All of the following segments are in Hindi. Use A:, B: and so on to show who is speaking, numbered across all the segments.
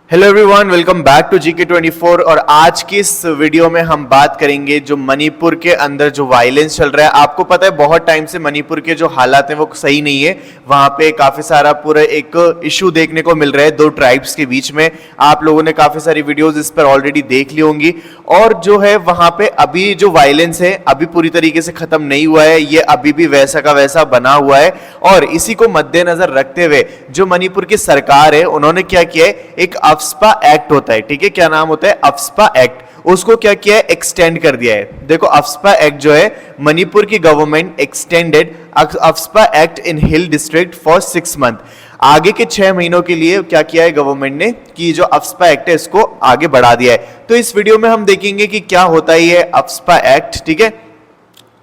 A: Hello everyone, welcome back to GK24। और आज की इस वीडियो में हम बात करेंगे जो मणिपुर के अंदर जो वायलेंस चल रहा है। आपको पता है बहुत टाइम से मणिपुर के जो हालात हैं वो सही नहीं है। वहां पे काफी सारा पूरा एक इशू देखने को मिल रहा है दो ट्राइब्स के बीच में। आप लोगों ने काफी सारी वीडियोस इस पर ऑलरेडी देख ली होंगी। और जो है वहां पे अभी जो वायलेंस है अभी पूरी तरीके से खत्म नहीं हुआ है, ये अभी भी वैसा का वैसा बना हुआ है। और इसी को मद्देनजर रखते हुए जो मणिपुर की सरकार है उन्होंने क्या किया है, एक अफ्स्पा एक्ट होता है, ठीक है, क्या नाम होता है, अफ्स्पा एक्ट, उसको क्या किया है, एक्सटेंड कर दिया है। देखो अफ्स्पा एक्ट जो है, मणिपुर की government extended AFSPA act in hill district for 6 month. आगे के 6 महीनों के लिए क्या किया है गवर्नमेंट ने कि जो अफ्स्पा एक्ट है इसको आगे बढ़ा दिया है। तो इस वीडियो में हम देखेंगे कि क्या होता है ये अफ्स्पा एक्ट, ठीक है।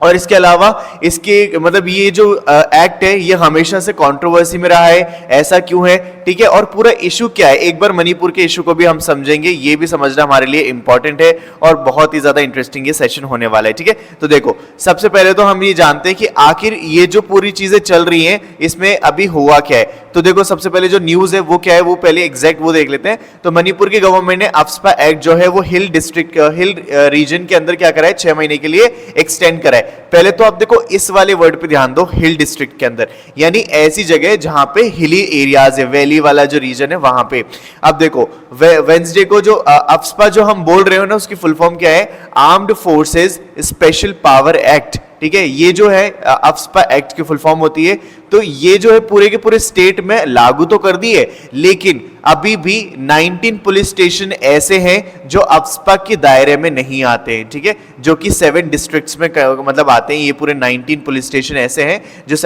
A: और इसके अलावा इसके मतलब ये जो एक्ट है ये हमेशा से कंट्रोवर्सी में रहा है, ऐसा क्यों है, ठीक है, और पूरा इशू क्या है। एक बार मणिपुर के इशू को भी हम समझेंगे, ये भी समझना हमारे लिए इंपॉर्टेंट है और बहुत ही ज्यादा इंटरेस्टिंग ये सेशन होने वाला है, ठीक है। तो देखो सबसे पहले तो हम ये जानते हैं कि आखिर ये जो पूरी चीजें चल रही हैं इसमें अभी हुआ क्या है। तो देखो सबसे पहले जो न्यूज है वो क्या है, वो पहले एग्जैक्ट वो देख लेते हैं। तो मणिपुर की गवर्नमेंट ने अफ्स्पा एक्ट जो है वो हिल डिस्ट्रिक्ट हिल रीजन के अंदर क्या करा है, 6 महीने के लिए एक्सटेंड करा है। पहले तो आप देखो इस वाले वर्ड पे ध्यान दो, हिल डिस्ट्रिक्ट के अंदर, यानी ऐसी जगह जहां पे हिली एरियाज है, वैली वाला जो रीजन है वहां पे। अब देखो वेंसडे को जो अफ्स्पा जो हम बोल रहे हो ना उसकी फुल फॉर्म क्या है, armed forces special power act, ठीक है। ये जो है अफ्स्पा एक्ट की फुल फॉर्म होती है। तो ये जो है पूरे के पूरे स्टेट में लागू तो कर दी है, लेकिन अभी भी 19 पुलिस स्टेशन ऐसे हैं जो अफ्स्पा के दायरे में नहीं आते हैं, ठीक है, जो कि 7 डिस्ट्रिक्ट्स में मतलब आते हैं। ये पूरे 19 पुलिस स्टेशन ऐसे हैं जो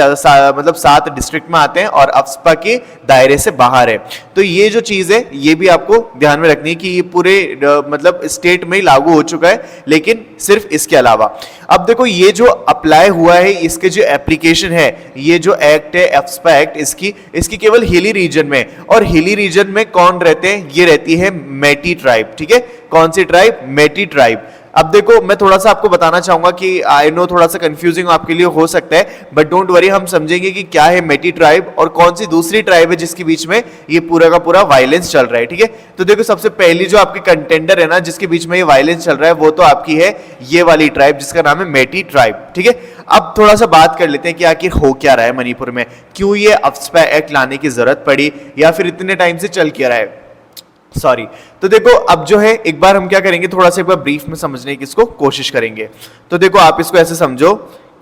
A: मतलब 7 डिस्ट्रिक्ट में आते हैं और अफ्स्पा के दायरे से बाहर है। तो ये जो चीज है ये भी आपको ध्यान में रखनी है कि ये पूरे मतलब स्टेट में ही लागू हो चुका है, लेकिन सिर्फ इसके अलावा। अब देखो ये जो अप्लाई हुआ है, इसके जो एप्लीकेशन है, ये जो एक्ट है अफ्स्पा एक्ट, इसकी केवल हिली रीजन में, और हिली रीजन में कौन रहते हैं, ये रहती है मेटी ट्राइब, ठीक है। कौन सी ट्राइब, मेटी ट्राइब। अब देखो मैं थोड़ा सा आपको बताना चाहूंगा कि आई नो थोड़ा सा कंफ्यूजिंग आपके लिए हो सकता है, बट डोंट वरी, हम समझेंगे कि क्या है मेटी ट्राइब और कौन सी दूसरी ट्राइब है जिसके बीच में ये पूरा का पूरा वायलेंस चल रहा है, ठीक है। तो देखो सबसे पहली जो आपकी कंटेंडर है ना जिसके बीच में ये वायलेंस चल रहा है वो तो आपकी है ये वाली ट्राइब जिसका नाम है मेटी ट्राइब, ठीक है। अब थोड़ा सा बात कर लेते हैं कि आखिर हो क्या रहा है मणिपुर में, क्यों ये अफ्स्पा एक्ट लाने की जरूरत पड़ी या फिर इतने टाइम से चल क्या रहा है, सॉरी। तो देखो अब जो है एक बार हम क्या करेंगे, थोड़ा सा एक बार ब्रीफ में समझने की इसको कोशिश करेंगे। तो देखो आप इसको ऐसे समझो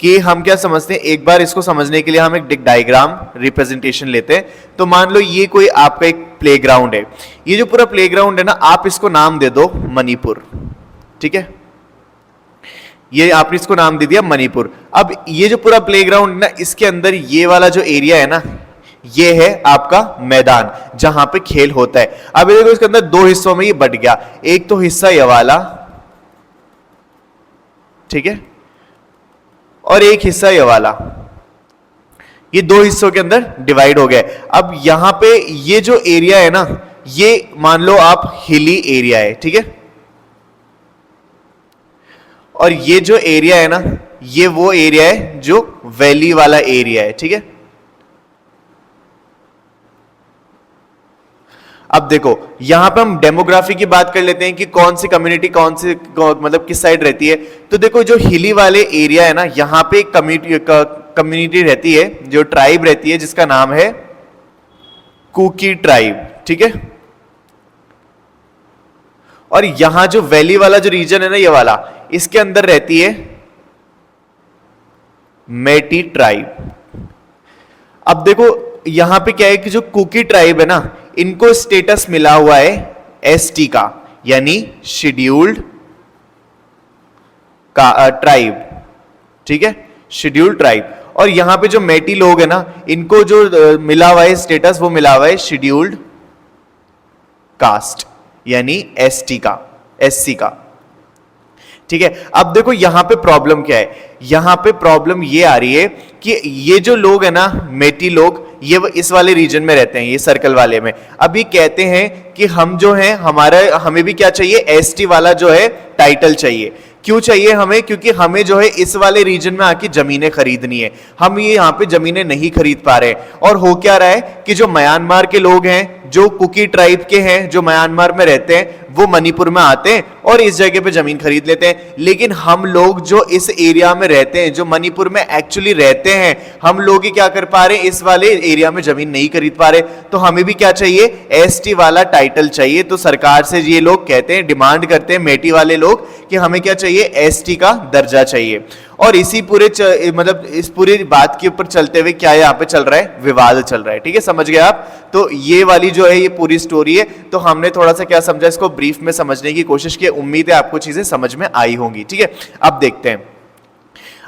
A: कि हम क्या समझते हैं, एक बार इसको समझने के लिए हम एक डायग्राम रिप्रेजेंटेशन लेते हैं। तो मान लो ये कोई आपका एक प्लेग्राउंड है, ये जो पूरा प्लेग्राउंड है ना आप इसको नाम दे दो मणिपुर, ठीक है। ये आपने इसको नाम दे दिया मणिपुर। अब ये जो पूरा प्लेग्राउंड है ना इसके अंदर ये वाला जो एरिया है ना ये है आपका मैदान जहां पे खेल होता है। अब देखो इसके अंदर 2 हिस्सों में ये बट गया, एक तो हिस्सा ये वाला, ठीक है, और एक हिस्सा ये वाला, ये 2 हिस्सों के अंदर डिवाइड हो गया। अब यहां पे ये जो एरिया है ना ये मान लो आप हिली एरिया है, ठीक है, और ये जो एरिया है ना ये वो एरिया है जो वैली वाला एरिया है, ठीक है। अब देखो यहां पे हम डेमोग्राफी की बात कर लेते हैं कि कौन सी कम्युनिटी कौन सी मतलब किस साइड रहती है। तो देखो जो हिली वाले एरिया है ना यहां पे एक कम्युनिटी रहती है, जो ट्राइब रहती है जिसका नाम है कुकी ट्राइब, ठीक है। और यहां जो वैली वाला जो रीजन है ना ये वाला, इसके अंदर रहती है मेटी ट्राइब। अब देखो यहां पे क्या है कि जो कुकी ट्राइब है ना इनको स्टेटस मिला हुआ है एसटी का, यानी शेड्यूल्ड का ट्राइब, ठीक है, शेड्यूल्ड ट्राइब। और यहां पे जो मेटी लोग है ना इनको जो मिला हुआ है स्टेटस वो मिला हुआ है शेड्यूल्ड कास्ट, यानी एसटी का, एससी का, ठीक है। अब देखो यहां पे प्रॉब्लम क्या है, यहां पे प्रॉब्लम ये आ रही है कि ये जो लोग है ना मेटी लोग ये इस वाले रीजन में रहते हैं, ये सर्कल वाले में। अभी कहते हैं कि हम जो हैं हमें भी क्या चाहिए, एसटी वाला जो है टाइटल चाहिए। क्यों चाहिए हमें, क्योंकि हमें जो है इस वाले रीजन में आके जमीनें खरीदनी है, हम ये यहाँ पे जमीनें नहीं खरीद पा रहे। और हो क्या रहा है कि जो म्यांमार के लोग हैं जो कुकी ट्राइब के हैं, जो म्यांमार में रहते हैं, वो मणिपुर में आते हैं और इस जगह पे जमीन खरीद लेते हैं। लेकिन हम लोग जो इस एरिया में रहते हैं, जो मणिपुर में एक्चुअली रहते हैं, हम लोग ही क्या कर पा रहे हैं, इस वाले एरिया में जमीन नहीं खरीद पा रहे। तो हमें भी क्या चाहिए, एसटी वाला टाइटल चाहिए। तो सरकार से ये लोग कहते हैं, डिमांड करते हैं मेटी वाले लोग कि हमें क्या चाहिए, एसटी का दर्जा चाहिए। और इसी पूरे मतलब इस पूरी बात के ऊपर चलते हुए क्या यहाँ पे चल रहा है, विवाद चल रहा है। ठीक है, समझ गए आप। तो ये वाली जो है ये पूरी स्टोरी है। तो हमने थोड़ा सा क्या समझा, इसको ब्रीफ में समझने की कोशिश की। उम्मीद है आपको चीजें समझ में आई होंगी। ठीक है, अब देखते हैं।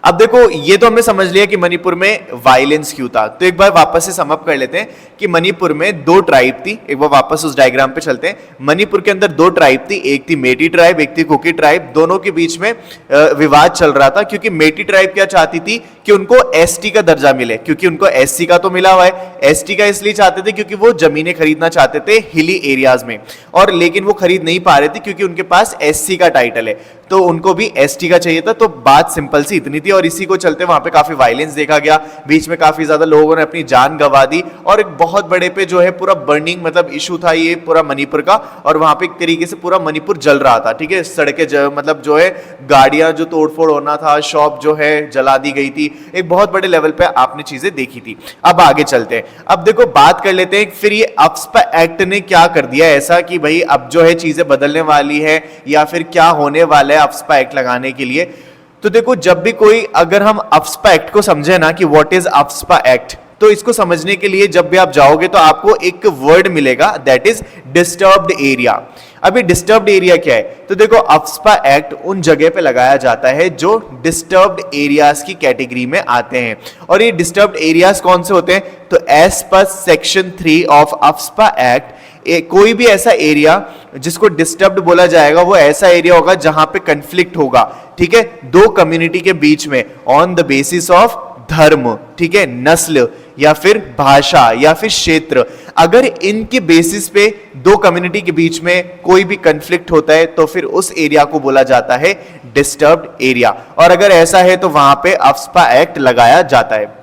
A: अब देखो, ये तो हमने समझ लिया कि मणिपुर में वायलेंस क्यों था। तो एक बार वापस से समअप कर लेते हैं कि मणिपुर में दो ट्राइब थी। एक बार वापस उस डायग्राम पे चलते हैं। मणिपुर के अंदर दो ट्राइब थी, एक थी मेटी ट्राइब, एक थी कुकी ट्राइब। दोनों के बीच में विवाद चल रहा था, क्योंकि मेटी ट्राइब क्या चाहती थी कि उनको एसटी का दर्जा मिले, क्योंकि उनको एससी का तो मिला हुआ है। एसटी का इसलिए चाहते थे क्योंकि वो जमीनें खरीदना चाहते थे हिली एरियाज में, और लेकिन वो खरीद नहीं पा रहे थे क्योंकि उनके पास एससी का टाइटल है। तो उनको भी एसटी का चाहिए था। तो बात सिंपल सी इतनी थी, और इसी को चलते वहां पे काफी वायलेंस देखा गया। बीच में काफी ज्यादा लोगों ने अपनी जान गंवा दी, और एक बहुत बड़े पे जो है पूरा बर्निंग मतलब इशू था ये पूरा मणिपुर का। और वहां पे एक तरीके से पूरा मणिपुर जल रहा था। ठीक है, सड़कें मतलब जो है गाड़ियां जो तोड़फोड़ होना था, शॉप जो है जला दी गई थी। एक बहुत बड़े लेवल पे आपने चीजें देखी थी। अब आगे चलते हैं। अब देखो, बात कर लेते हैं फिर ये अफ्स्पा एक्ट ने क्या कर दिया ऐसा कि भाई अब जो है चीजें बदलने वाली है, या फिर क्या होने वाला है अफ्स्पा एक्ट लगाने के लिए। तो देखो, जब भी कोई, अगर हम अफ्स्पा एक्ट को समझे ना कि व्हाट इज अफ्स्पा एक्ट, तो इसको समझने के लिए जब भी आप जाओगे तो आपको एक वर्ड मिलेगा, दैट इज डिस्टर्ब्ड एरिया। अभी डिस्टर्ब्ड एरिया क्या है? तो देखो, अफ्स्पा एक्ट उन जगह पे लगाया जाता है जो डिस्टर्ब्ड एरियाज की कैटेगरी में आते हैं। और ये डिस्टर्ब्ड एरियाज कौन से होते हैं? तो as per section 3 of AFSPA act, कोई भी ऐसा एरिया जिसको डिस्टर्ब्ड बोला जाएगा वो ऐसा एरिया होगा जहां पे कंफ्लिक्ट होगा। ठीक है, दो कम्युनिटी के बीच में ऑन द बेसिस ऑफ धर्म, ठीक है, नस्ल या फिर भाषा या फिर क्षेत्र। अगर इनके बेसिस पे दो कम्युनिटी के बीच में कोई भी कंफ्लिक्ट होता है तो फिर उस एरिया को बोला जाता है डिस्टर्ब्ड एरिया। और अगर ऐसा है तो वहां पे अफ्स्पा एक्ट लगाया जाता है।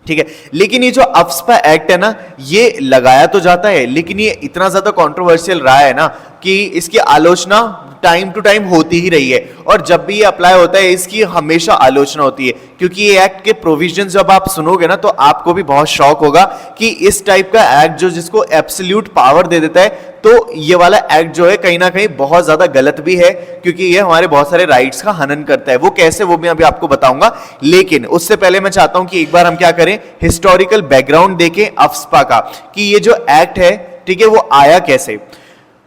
A: ठीक है, लेकिन ये जो अफ्स्पा एक्ट है ना, ये लगाया तो जाता है, लेकिन ये इतना ज्यादा कंट्रोवर्शियल रहा है ना कि इसकी आलोचना टाइम टू टाइम होती ही रही है। और जब भी ये अप्लाई होता है इसकी हमेशा आलोचना होती है, क्योंकि ये एक्ट के प्रोविजन जब आप सुनोगे ना तो आपको भी बहुत शौक होगा कि इस टाइप का एक्ट जो जिसको एब्सोल्यूट पावर दे देता है, तो ये वाला एक्ट जो है कहीं ना कहीं बहुत ज्यादा गलत भी है, क्योंकि ये हमारे बहुत सारे राइट्स का हनन करता है। वो कैसे, वो मैं अभी आपको बताऊंगा। लेकिन उससे पहले मैं चाहता हूं कि एक बार हम क्या करें, हिस्टोरिकल बैकग्राउंड देखें अफ्स्पा का, कि ये जो एक्ट है, ठीक है, वो आया कैसे।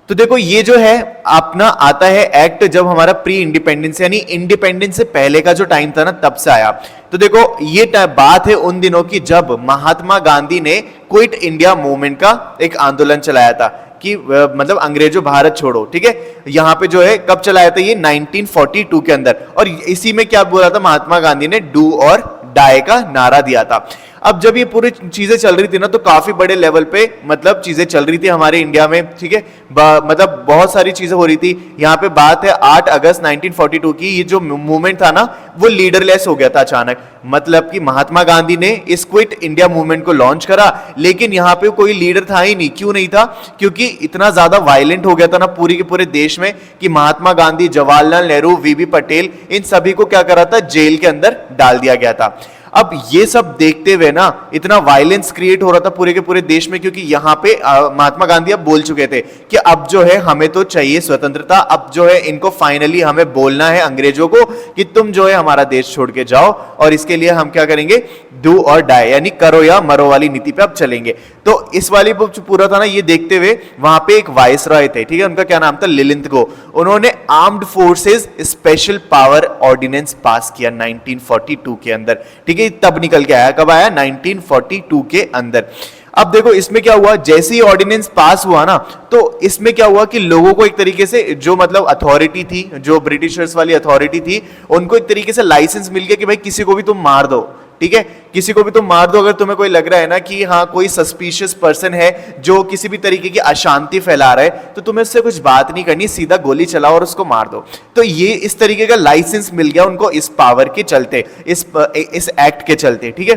A: तो देखो, ये जो है अपना आता है एक्ट जब हमारा प्री इंडिपेंडेंस यानी इंडिपेंडेंस से पहले का जो टाइम था ना, तब से आया। तो देखो, ये बात है उन दिनों की जब महात्मा गांधी ने क्विट इंडिया मूवमेंट का एक आंदोलन चलाया था कि मतलब अंग्रेजों भारत छोड़ो। ठीक है, यहां पे जो है कब चलाया था, ये 1942 के अंदर। और इसी में क्या बोला था महात्मा गांधी ने, डू और डाई का नारा दिया था। अब जब ये पूरी चीजें चल रही थी ना, तो काफी बड़े लेवल पे मतलब चीजें चल रही थी हमारे इंडिया में। ठीक है, मतलब बहुत सारी चीजें हो रही थी। यहाँ पे बात है 8 अगस्त 1942 की। ये जो मूवमेंट था ना, वो लीडरलेस हो गया था अचानक। मतलब कि महात्मा गांधी ने इस क्विट इंडिया मूवमेंट को लॉन्च करा, लेकिन यहाँ पे कोई लीडर था ही नहीं। क्यों नहीं था? क्योंकि इतना ज्यादा वायलेंट हो गया था ना पूरी के पूरे देश में कि महात्मा गांधी, जवाहरलाल नेहरू, वीबी पटेल, इन सभी को क्या करा था, जेल के अंदर डाल दिया गया था। अब ये सब देखते हुए ना इतना वायलेंस क्रिएट हो रहा था पूरे के पूरे देश में, क्योंकि यहाँ पे महात्मा गांधी अब बोल चुके थे कि अब जो है हमें तो चाहिए स्वतंत्रता। अब जो है इनको फाइनली हमें बोलना है अंग्रेजों को कि तुम जो है हमारा देश छोड़ के जाओ, और इसके लिए हम क्या करेंगे, डू और डाई यानी करो या मरो वाली नीति पे अब चलेंगे। तो इस वाली पूरा था ना, ये देखते हुए वहां पे एक वाइसरॉय थे, ठीक है, उनका क्या नाम था, लिलिंथ गो। उन्होंने armed forces special power ordinance pass किया 1942 के अंदर। ठीक है, तब निकल के आया, कब आया, 1942 के अंदर। अब देखो इसमें क्या हुआ, जैसे ही ऑर्डिनेंस पास हुआ ना, तो इसमें क्या हुआ कि लोगों को एक तरीके से जो मतलब अथॉरिटी थी, जो ब्रिटिशर्स वाली अथॉरिटी थी, उनको एक तरीके से लाइसेंस मिल गया कि भाई किसी को भी तुम मार दो। ठीक है, किसी को भी तुम मार दो। अगर तुम्हें कोई लग रहा है ना कि हाँ कोई सस्पिशियस पर्सन है जो किसी भी तरीके की अशांति फैला रहा है, तो तुम्हें उससे कुछ बात नहीं करनी, सीधा गोली चलाओ और उसको मार दो। तो ये इस तरीके का लाइसेंस मिल गया उनको इस पावर के चलते, इस एक्ट के चलते। ठीक है,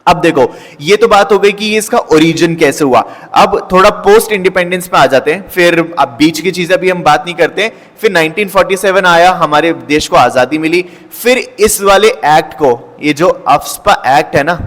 A: अब देखो, ये तो बात हो गई कि ये इसका ओरिजिन कैसे हुआ। अब थोड़ा पोस्ट इंडिपेंडेंस में आ जाते हैं, फिर अब बीच की चीजें भी हम बात नहीं करते। फिर 1947 आया, हमारे देश को आजादी मिली। फिर इस वाले एक्ट को, ये जो अफ्स्पा एक्ट है ना,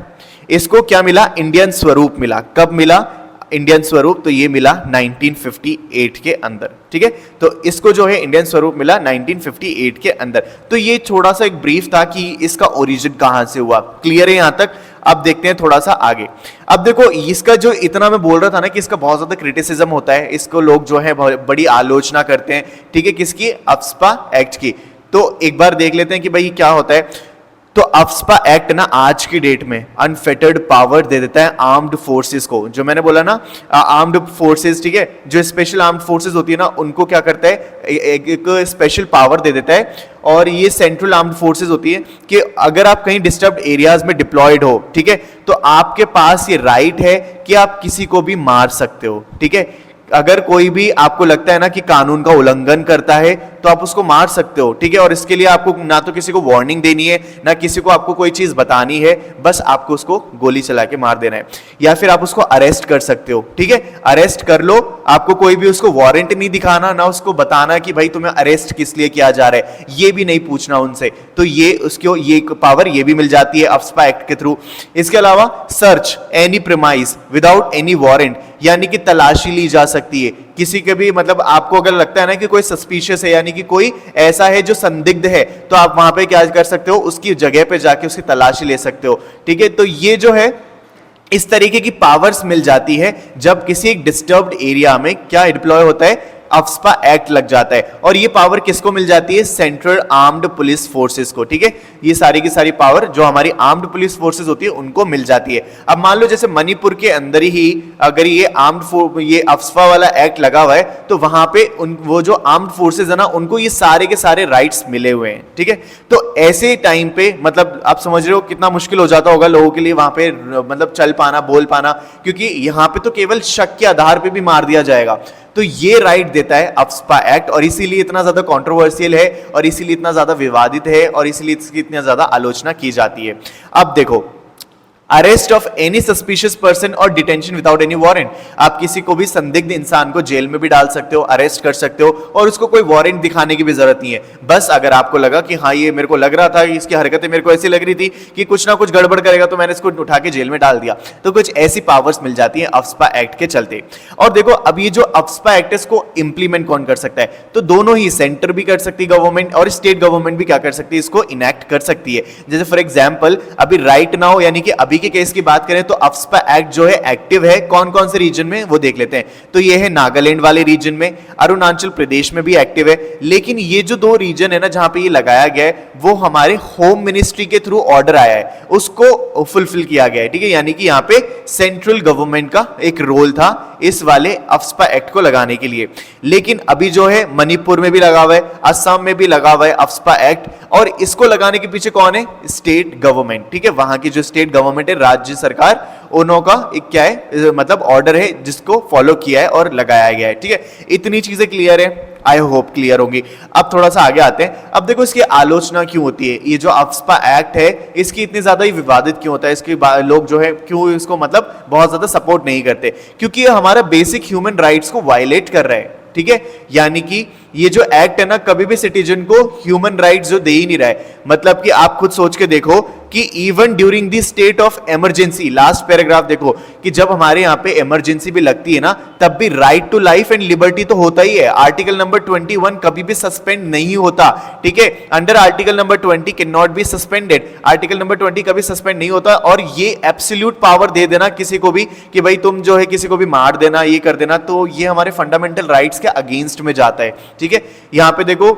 A: इसको क्या मिला? इंडियन स्वरूप मिला। कब मिला इंडियन स्वरूप? तो ये मिला 1958 के अंदर, ठीक है। तो इसको जो है इंडियन स्वरूप मिला 1958 के अंदर। तो ये थोड़ा सा एक ब्रीफ था कि इसका ओरिजिन कहां से हुआ। क्लियर है यहां तक? अब देखते हैं थोड़ा सा आगे। अब देखो, इसका जो इतना मैं बोल रहा था ना कि इसका बहुत ज्यादा क्रिटिसिज्म होता है, इसको लोग जो है बड़ी आलोचना करते हैं, ठीक है, किसकी? अफ्स्पा एक्ट की। तो एक बार देख लेते हैं कि भाई क्या होता है। तो अफ्स्पा एक्ट ना आज की डेट में अनफेटर्ड पावर दे देता है आर्म्ड फोर्सेस को। जो मैंने बोला ना, आर्म्ड फोर्सेस, ठीक है, जो स्पेशल आर्म्ड फोर्सेस होती है ना, उनको क्या करता है? एक स्पेशल पावर दे देता है। और ये सेंट्रल आर्म्ड फोर्सेस होती है कि अगर आप कहीं डिस्टर्ब्ड एरियाज में डिप्लॉयड हो, ठीक है, तो आपके पास ये राइट है कि आप किसी को भी मार सकते हो, ठीक है। अगर कोई भी आपको लगता है ना कि कानून का उल्लंघन करता है, तो आप उसको मार सकते हो, ठीक है। और इसके लिए आपको ना तो किसी को वार्निंग देनी है, ना किसी को आपको कोई चीज बतानी है, बस आपको उसको गोली चला के मार देना है। या फिर आप उसको अरेस्ट कर सकते हो, ठीक है, अरेस्ट कर लो। आपको कोई भी उसको वारंट नहीं दिखाना, ना उसको बताना कि भाई तुम्हें अरेस्ट किस लिए किया जा रहा है, ये भी नहीं पूछना उनसे। तो ये उसको ये पावर ये भी मिल जाती है अफ्स्पा एक्ट के थ्रू। इसके अलावा search any premise without any warrant, यानी कि तलाशी ली जा सकती है किसी के भी, मतलब आपको अगर लगता है ना कि कोई सस्पिशियस है, यानी कि कोई ऐसा है जो संदिग्ध है, तो आप वहां पे क्या कर सकते हो? उसकी जगह पे जाके उसकी तलाशी ले सकते हो, ठीक है। तो ये जो है इस तरीके की पावर्स मिल जाती है जब किसी एक डिस्टर्ब्ड एरिया में क्या डिप्लॉय होता है? अफ्स्पा एक्ट लग जाता है। और ये पावर किसको मिल जाती है? सेंट्रल आर्म्ड पुलिस फोर्सेस को, ठीक है। ये सारी की सारी पावर जो हमारी आर्म्ड पुलिस फोर्सेस होती है उनको मिल जाती है। अब मान लो जैसे मणिपुर के अंदर ही अगर ये अफ्स्पा वाला एक्ट लगा हुआ है, तो वहां पे वो जो आर्म्ड फोर्सेस है ना, उनको ये सारे के सारे राइट्स मिले हुए हैं, ठीक है। तो ऐसे टाइम पे मतलब आप समझ रहे हो कितना मुश्किल हो जाता होगा लोगों के लिए वहां पे मतलब चल पाना, बोल पाना, क्योंकि यहां पे तो केवल शक के आधार पे भी मार दिया जाएगा। तो ये राइट देता है अफ्स्पा एक्ट, और इसीलिए इतना ज्यादा कंट्रोवर्शियल है, और इसीलिए इतना ज्यादा विवादित है, और इसीलिए इसकी इतनी ज्यादा आलोचना की जाती है। अब देखो, arrest of any suspicious person और डिटेंशन विदाउट एनी वारंट। आप किसी को भी संदिग्ध इंसान को जेल में भी डाल सकते हो, अरेस्ट कर सकते हो, और उसको कोई वारंट दिखाने की भी जरूरत नहीं है। बस अगर आपको लगा कि हाँ ये मेरे को लग रहा था, इसकी हरकतें मेरे को ऐसी लग रही थी कि कुछ ना कुछ गड़बड़ करेगा, तो मैंने इसको उठा के जेल में डाल दिया। तो कुछ ऐसी पावर्स मिल जाती है अफ्स्पा एक्ट के चलते। और देखो, अब ये जो अफ्स्पा एक्ट है इसको इंप्लीमेंट कौन कर सकता है? तो दोनों ही, सेंटर भी कर सकती है गवर्नमेंट, और स्टेट गवर्नमेंट भी क्या कर सकती है? इसको इनैक्ट कर सकती है। जैसे फॉर एग्जाम्पल अभी राइट नाउ, यानी कि अभी के केस की बात करें तो अफ्स्पा एक्ट जो है एक्टिव है कौन कौन से रीजन में, वो देख लेते हैं। तो ये है नागालैंड वाले रीजन में, अरुणाचल प्रदेश में भी एक्टिव है। लेकिन ये जो दो रीजन है ना जहां पे ये लगाया गया है, वो हमारे होम मिनिस्ट्री के थ्रू ऑर्डर आया है, उसको फुलफिल किया गया है, ठीक है। यानी कि यहां पे सेंट्रल गवर्नमेंट का एक रोल था इस वाले अफ्स्पा एक्ट को लगाने के लिए। लेकिन अभी जो है मणिपुर में भी लगा हुआ है, असम में भी लगा हुआ है अफ्स्पा एक्ट, और इसको लगाने के पीछे कौन है? स्टेट गवर्नमेंट, ठीक है। वहां की जो स्टेट गवर्नमेंट है, राज्य सरकार, उन्हों का एक क्या है मतलब ऑर्डर है जिसको फॉलो किया है और लगाया गया है, ठीक है। इतनी चीजें क्लियर है, आई होप क्लियर होंगी। अब थोड़ा सा आगे आते हैं। अब देखो इसकी आलोचना क्यों होती है? ये जो अफ्स्पा एक्ट है इसकी इतनी ज्यादा ही विवादित क्यों होता है? इसके लोग जो है क्यों इसको मतलब बहुत ज्यादा सपोर्ट नहीं करते? क्योंकि ये हमारा बेसिक ह्यूमन राइट्स को वायलेट कर रहा है, ठीक है। यानी कि ये जो एक्ट है ना, कभी भी सिटीजन को ह्यूमन राइट्स जो दे ही नहीं रहा है। मतलब कि आप खुद सोच के देखो कि even during the state of emergency, last paragraph देखो कि जब हमारे यहाँ पे इमरजेंसी भी लगती है ना, तब भी right to life and liberty तो होता ही है। आर्टिकल नंबर 21 कभी भी सस्पेंड नहीं होता, ठीक है। Under article number 20 can not be suspended, article number 20 कभी सस्पेंड नहीं होता। और ये एब्सोल्यूट पावर दे देना किसी को भी कि भाई तुम जो है किसी को भी मार देना, ये कर देना, तो ये हमारे फंडामेंटल राइट्स के अगेंस्ट में जाता है, ठीक है। यहां पे देखो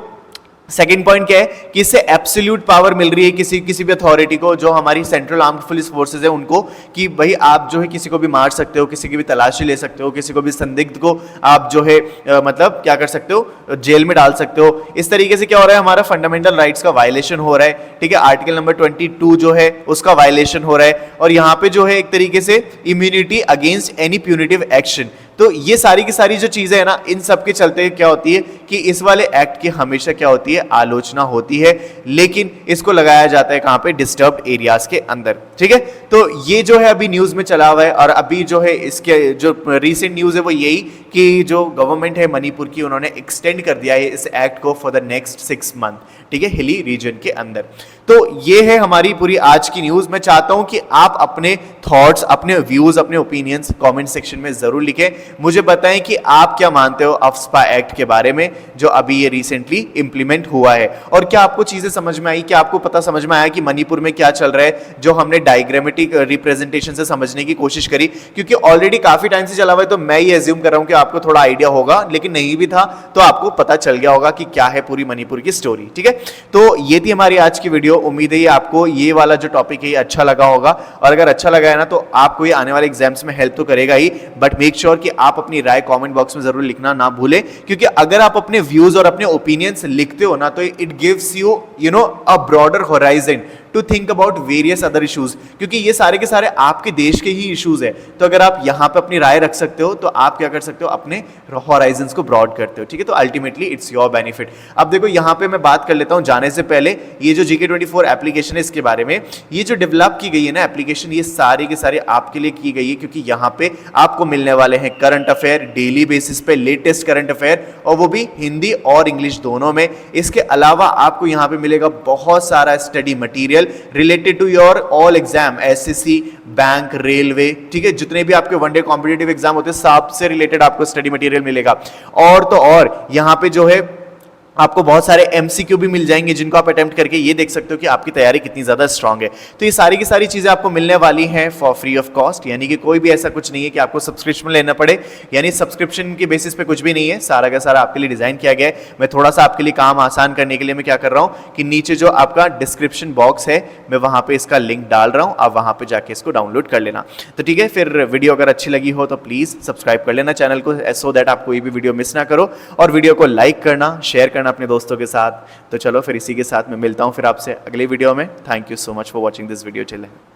A: सेकेंड पॉइंट क्या है कि इससे एब्सोल्यूट पावर मिल रही है किसी भी अथॉरिटी को, जो हमारी सेंट्रल आर्म्ड पुलिस फोर्सेज है उनको, कि भाई आप जो है किसी को भी मार सकते हो, किसी की भी तलाशी ले सकते हो, किसी को भी संदिग्ध को आप जो है मतलब क्या कर सकते हो? जेल में डाल सकते हो। इस तरीके से क्या हो रहा है? हमारा फंडामेंटल राइट्स का वायलेशन हो रहा है, ठीक है। आर्टिकल नंबर 22 जो है उसका वायलेशन हो रहा है, और यहां पे जो है एक तरीके से immunity against any punitive action. तो ये सारी की सारी जो चीजें है ना, इन सब के चलते क्या होती है कि इस वाले एक्ट की हमेशा क्या होती है? आलोचना होती है। लेकिन इसको लगाया जाता है कहां पे? डिस्टर्ब्ड एरियाज के अंदर, ठीक है। तो ये जो है अभी न्यूज में चला हुआ है, और अभी जो है इसके जो रीसेंट न्यूज है वो यही कि जो गवर्नमेंट है मणिपुर की, उन्होंने एक्सटेंड कर दिया है इस एक्ट को फॉर द नेक्स्ट 6 मंथ, ठीक है, हिली रीजन के अंदर। तो ये है हमारी पूरी आज की न्यूज। मैं चाहता हूं कि आप अपने थॉट्स, अपने व्यूज, अपने ओपिनियंस कमेंट सेक्शन में जरूर लिखें। मुझे बताएं कि आप क्या मानते हो अफ्स्पा एक्ट के बारे में जो अभी ये रिसेंटली इंप्लीमेंट हुआ है, और क्या आपको चीजें समझ में आई, क्या आपको पता समझ में आया कि मणिपुर में क्या चल रहा है, जो हमने डायग्रामेटिक रिप्रेजेंटेशन से समझने की कोशिश करी। क्योंकि ऑलरेडी काफी टाइम से चला हुआ है, तो मैं ये एज्यूम कर रहा हूं कि आपको थोड़ा आइडिया होगा, लेकिन नहीं भी था तो आपको पता चल गया होगा कि क्या है पूरी मणिपुर की स्टोरी, ठीक है। तो ये थी हमारी आज की वीडियो। उम्मीद है आपको ये वाला जो टॉपिक है अच्छा लगा होगा, और अगर अच्छा लगा है ना तो आपको ये आने वाले एग्जाम्स में हेल्प तो करेगा ही, बट मेक श्योर कि आप अपनी राय कमेंट बॉक्स में जरूर लिखना ना भूलें। क्योंकि अगर आप अपने व्यूज और अपने ओपिनियंस लिखते हो ना, तो it gives you know a broader horizon to think about various other issues, क्योंकि ये सारे के सारे आपके देश के ही इश्यूज है। तो अगर आप यहां पे अपनी राय रख सकते हो, तो आप क्या कर सकते हो, अपने होराइजन्स को ब्रॉड करते हो, ठीक है। तो अल्टीमेटली इट्स योर बेनिफिट। अब देखो यहां पे मैं बात कर लेता हूं जाने से पहले, ये जो GK24 एप्लीकेशन है इसके बारे में, ये जो डेवलप की गई है ना एप्लीकेशन, ये सारे के सारे आपके लिए की गई है, क्योंकि यहां पे आपको मिलने वाले हैं करंट अफेयर डेली बेसिस पे, लेटेस्ट करंट अफेयर, और वो भी हिंदी और इंग्लिश दोनों में। इसके अलावा आपको यहां पे मिलेगा बहुत सारा study material related to your all exam, SSC, bank, railway, ठीक है, जितने भी आपके वनडे कॉम्पिटिटिव एग्जाम होते हैं सबसे रिलेटेड आपको स्टडी मटेरियल मिलेगा। और तो और यहां पे जो है आपको बहुत सारे MCQ भी मिल जाएंगे, जिनको आप अटेम्प्ट करके ये देख सकते हो कि आपकी तैयारी कितनी ज्यादा स्ट्रांग है। तो ये सारी की सारी चीजें आपको मिलने वाली हैं फॉर फ्री ऑफ कॉस्ट, यानी कि कोई भी ऐसा कुछ नहीं है कि आपको सब्सक्रिप्शन लेना पड़े, यानी सब्सक्रिप्शन के बेसिस पे कुछ भी नहीं है, सारा का सारा आपके लिए डिजाइन किया गया है। मैं थोड़ा सा आपके लिए काम आसान करने के लिए मैं क्या कर रहा हूं कि नीचे जो आपका डिस्क्रिप्शन बॉक्स है, मैं वहां पे इसका लिंक डाल रहा हूं, आप वहां पे जाके इसको डाउनलोड कर लेना। तो ठीक है, फिर वीडियो अगर अच्छी लगी हो तो प्लीज सब्सक्राइब कर लेना चैनल को, सो दैट आप कोई भी वीडियो मिस ना करो, और वीडियो को लाइक करना, शेयर करना अपने दोस्तों के साथ। तो चलो फिर इसी के साथ मैं मिलता हूं फिर आपसे अगले वीडियो में। Thank you so much for watching this video. चले।